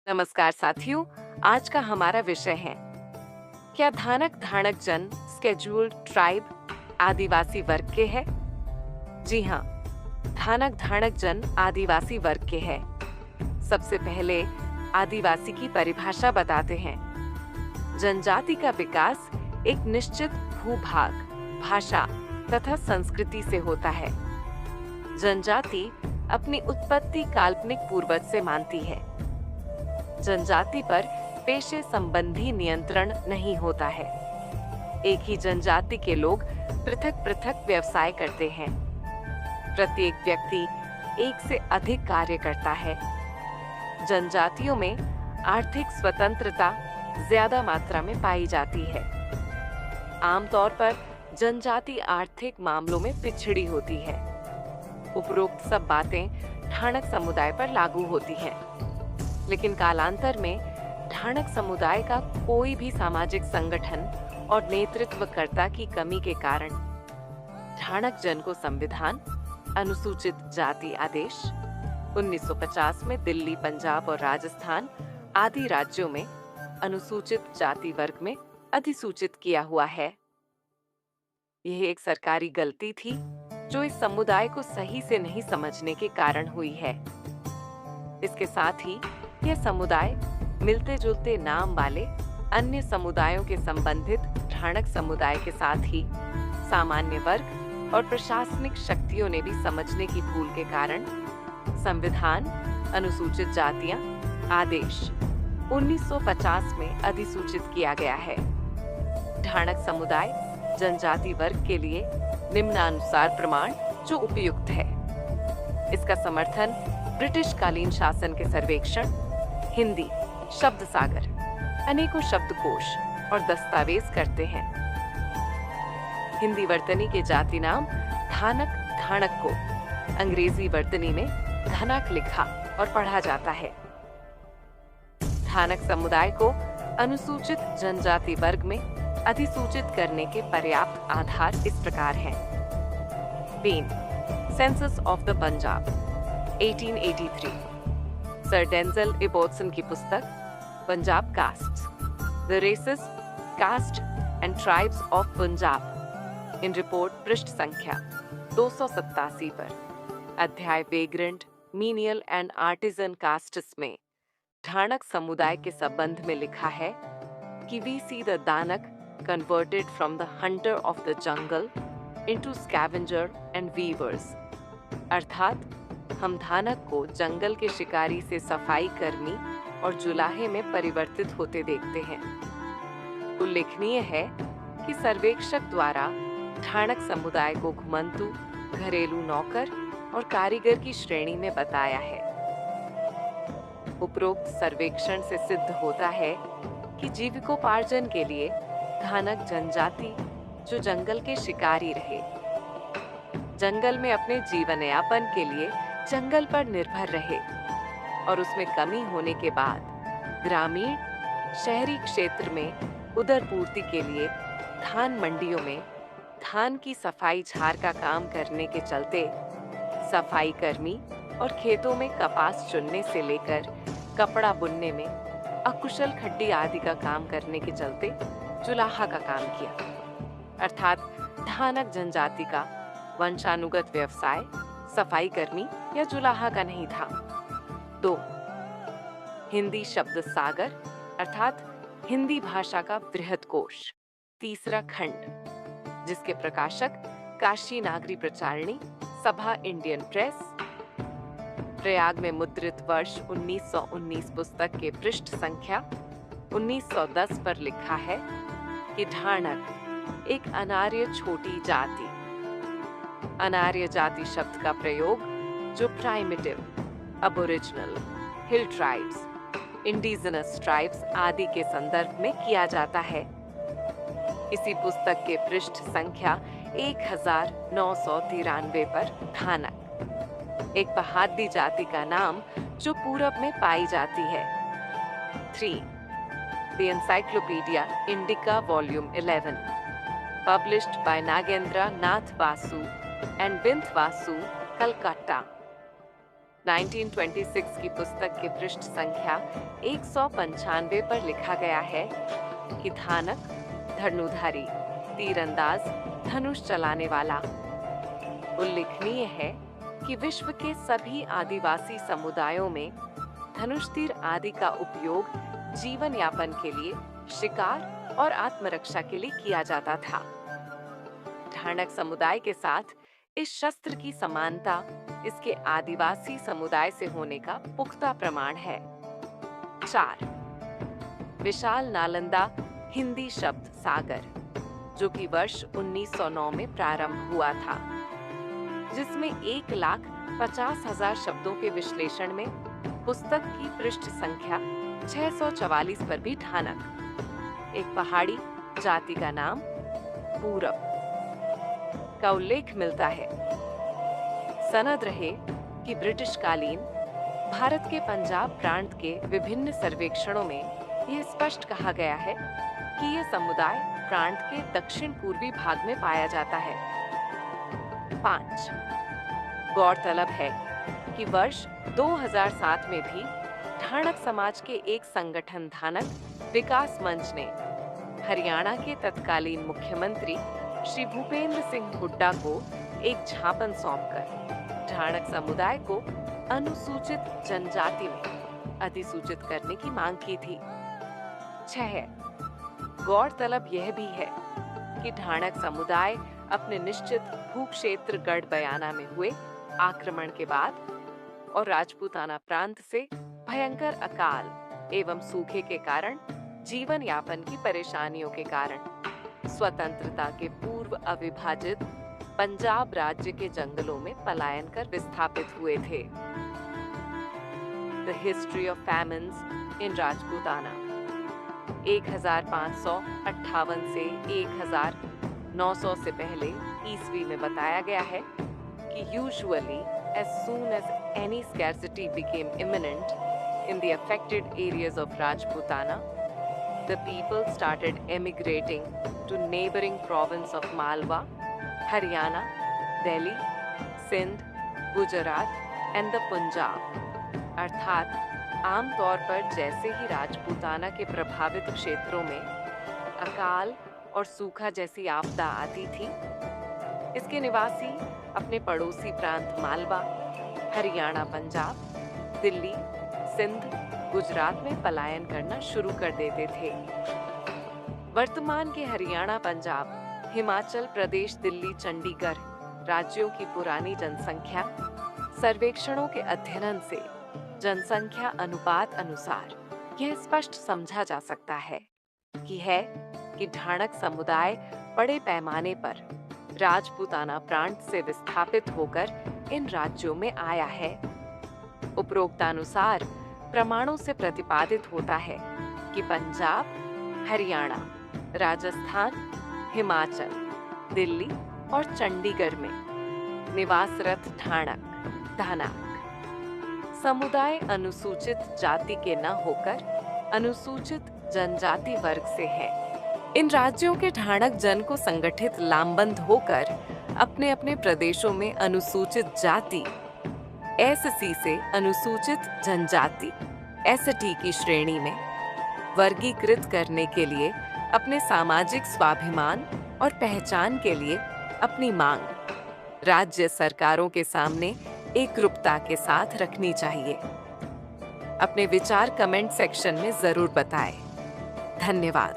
नमस्कार साथियों। आज का हमारा विषय है, क्या धानक धानक जन स्केड्यूल्ड ट्राइब आदिवासी वर्ग के है? जी हाँ, धानक धानक जन आदिवासी वर्ग के है। सबसे पहले आदिवासी की परिभाषा बताते हैं। जनजाति का विकास एक निश्चित भूभाग, भाषा तथा संस्कृति से होता है। जनजाति अपनी उत्पत्ति काल्पनिक पूर्वज से मानती है। जनजाति पर पेशे संबंधी नियंत्रण नहीं होता है। एक ही जनजाति के लोग पृथक पृथक व्यवसाय करते हैं। प्रत्येक व्यक्ति एक से अधिक कार्य करता है। जनजातियों में आर्थिक स्वतंत्रता ज्यादा मात्रा में पाई जाती है। आमतौर पर जनजाति आर्थिक मामलों में पिछड़ी होती है। उपरोक्त सब बातें ठाणक समुदाय पर लागू होती हैं। लेकिन कालांतर में ठाणक समुदाय का कोई भी सामाजिक संगठन और नेतृत्वकर्ता की कमी के कारण ठाणक जन को संविधान, अनुसूचित जाति आदेश 1950 में दिल्ली, पंजाब और राजस्थान आदि राज्यों में अनुसूचित जाति वर्ग में अधिसूचित किया हुआ है। यह एक सरकारी गलती थी जो इस समुदाय को सही से नहीं समझने के कारण हुई है। इसके साथ ही यह समुदाय मिलते जुलते नाम वाले अन्य समुदायों के संबंधित ठाणक समुदाय के साथ ही सामान्य वर्ग और प्रशासनिक शक्तियों ने भी समझने की भूल के कारण संविधान, अनुसूचित जातियां आदेश 1950 में अधिसूचित किया गया है। ठाणक समुदाय जनजाति वर्ग के लिए निम्नानुसार प्रमाण जो उपयुक्त है। इसका समर्थन ब्रिटिश कालीन शासन के सर्वेक्षण, हिंदी शब्द सागर, अनेकों शब्दकोश और दस्तावेज करते हैं। हिंदी वर्तनी के जाति नाम धानक धानक को अंग्रेजी वर्तनी में धनक लिखा और पढ़ा जाता है। धानक समुदाय को अनुसूचित जनजाति वर्ग में अधिसूचित करने के पर्याप्त आधार इस प्रकार हैं। Ben, census of the Punjab 1883, sir Denzil Ibbetson की पुस्तक Punjab castes, the races, caste and tribes of Punjab in report पृष्ठ संख्या 287 पर अध्याय vagrant, menial and artisan castes में ठाणक समुदाय के संबंध में लिखा है कि we see the Dhanak converted from the hunter of the jungle into scavenger and weavers, अर्थात हम धानक को जंगल के शिकारी से सफाई कर्मी और जुलाहे में परिवर्तित होते देखते हैं। उल्लेखनीय है कि सर्वेक्षक द्वारा ठाणक समुदाय को घुमंतु, घरेलू नौकर और कारीगर की श्रेणी में बताया है। उपरोक्त सर्वेक्षण से सिद्ध होता है कि जीविकोपार्जन के लिए धानक जनजाति जो जंगल के शिकारी रहे, जंगल में अपने जीवन यापन के लिए जंगल पर निर्भर रहे और उसमें कमी होने के बाद ग्रामीण शहरी क्षेत्र में उदरपूर्ति के लिए धान मंडियों में धान की सफाई झाड़ का काम करने के चलते सफाई कर्मी और खेतों में कपास चुनने से लेकर कपड़ा बुनने में अकुशल खड्डी आदि का काम करने के चलते जुलाहा का काम किया। अर्थात धानक जनजाति का वंशानुगत व्यवसाय सफाई कर्मी या जुलाहा का नहीं था। 2. हिंदी शब्द सागर अर्थात हिंदी भाषा का बृहद कोश, तीसरा खंड, जिसके प्रकाशक काशी नागरी प्रचारिणी सभा इंडियन प्रेस, प्रयाग में मुद्रित वर्ष 1919 पुस्तक के पृष्ठ संख्या 1910 पर लिखा है कि ढाणक एक अनार्य छोटी जाति। अनार्य जाति शब्द का प्रयोग जो प्राइमिटिव, अबोरिजिनल, हिल ट्राइब्स, इंडिजिनस ट्राइब्स आदि के संदर्भ में किया जाता है। इसी पुस्तक के पृष्ठ संख्या 1993 पर धानक एक पहाड़ी जाति का नाम जो पूरब में पाई जाती है। 3. The Encyclopedia Indica Volume 11, published by Nagendra Nath Basu and Bint Vasu, Calcutta, 1926 की पुस्तक की पृष्ठ संख्या 195 पर लिखा गया है कि धानक धनुधारी, तीरंदाज, धनुष चलाने वाला। उल्लेखनीय है कि विश्व के सभी आदिवासी समुदायों में धनुष तीर आदि का उपयोग जीवन यापन के लिए, शिकार और आत्मरक्षा के लिए किया जाता था। ढाणक समुदाय के साथ इस शस्त्र की समानता इसके आदिवासी समुदाय से होने का पुख्ता प्रमाण है। 4. विशाल नालंदा हिंदी शब्द सागर, जो कि वर्ष 1909 में प्रारंभ हुआ था, जिसमें 1,50,000 शब्दों के विश्लेषण में पुस्तक की पृष्ठ संख्या 644 पर भी ढानक, एक पहाड़ी जाति का नाम पूरब, का उल्लेख मिलता है। सनद रहे कि ब्रिटिश कालीन भारत के पंजाब प्रांत के विभिन्न सर्वेक्षणों में यह स्पष्ट कहा गया है कि यह समुदाय प्रांत के दक्षिण पूर्वी भाग में पाया जाता है। 5. गौरतलब है कि वर्ष 2007 में भी ढाणक समाज के एक संगठन धानक विकास मंच ने हरियाणा के तत्कालीन मुख्यमंत्री श्री भूपेंद्र सिंह हुड्डा को एक ज्ञापन सौंपकर ढाणक समुदाय को अनुसूचित जनजाति में अधिसूचित करने की मांग की थी। 6. गौरतलब यह भी है कि ढाणक समुदाय अपने निश्चित भूक्षेत्र गढ़ बयाना में हुए आक्रमण के बाद और राजपूताना प्रांत से भयंकर अकाल एवं सूखे के कारण जीवन यापन की परेशानियों के कारण स्वतंत्रता के पूर्व अविभाजित पंजाब राज्य के जंगलों में पलायन कर विस्थापित हुए थे। The history of famines in Rajputana 1558 से 1900 से पहले ईस्वी में बताया गया है कि usually as soon as any scarcity became imminent in the affected areas of Rajputana, the people started emigrating to neighboring province of Malwa, Haryana, Delhi, Sindh, Gujarat and the Punjab। अर्थात आमतौर पर जैसे ही राजपूताना के प्रभावित क्षेत्रों में अकाल और सूखा जैसी आपदा आती थी, इसके निवासी अपने पड़ोसी प्रांत मालवा, हरियाणा, पंजाब, दिल्ली, सिंध, गुजरात में पलायन करना शुरू कर देते थे। वर्तमान के हरियाणा, पंजाब, हिमाचल प्रदेश, दिल्ली, चंडीगढ़ राज्यों की पुरानी जनसंख्या सर्वेक्षणों के अध्ययन से जनसंख्या अनुपात अनुसार यह स्पष्ट समझा जा सकता है कि ढाणक समुदाय बड़े पैमाने पर राजपूताना प्रांत से विस्थापित होकर इन राज्यों में आया है। उपरोक्तानुसार प्रमाणों से प्रतिपादित होता है कि पंजाब, हरियाणा, राजस्थान, हिमाचल, दिल्ली और चंडीगढ़ में निवासरत ढाणक समुदाय अनुसूचित जाति के न होकर अनुसूचित जनजाति वर्ग से है। इन राज्यों के ढाणक जन को संगठित लामबंद होकर अपने अपने प्रदेशों में अनुसूचित जाति एससी से अनुसूचित जनजाति एसटी की श्रेणी में वर्गीकृत करने के लिए अपने सामाजिक स्वाभिमान और पहचान के लिए अपनी मांग राज्य सरकारों के सामने एकरूपता के साथ रखनी चाहिए। अपने विचार कमेंट सेक्शन में जरूर बताएं। धन्यवाद।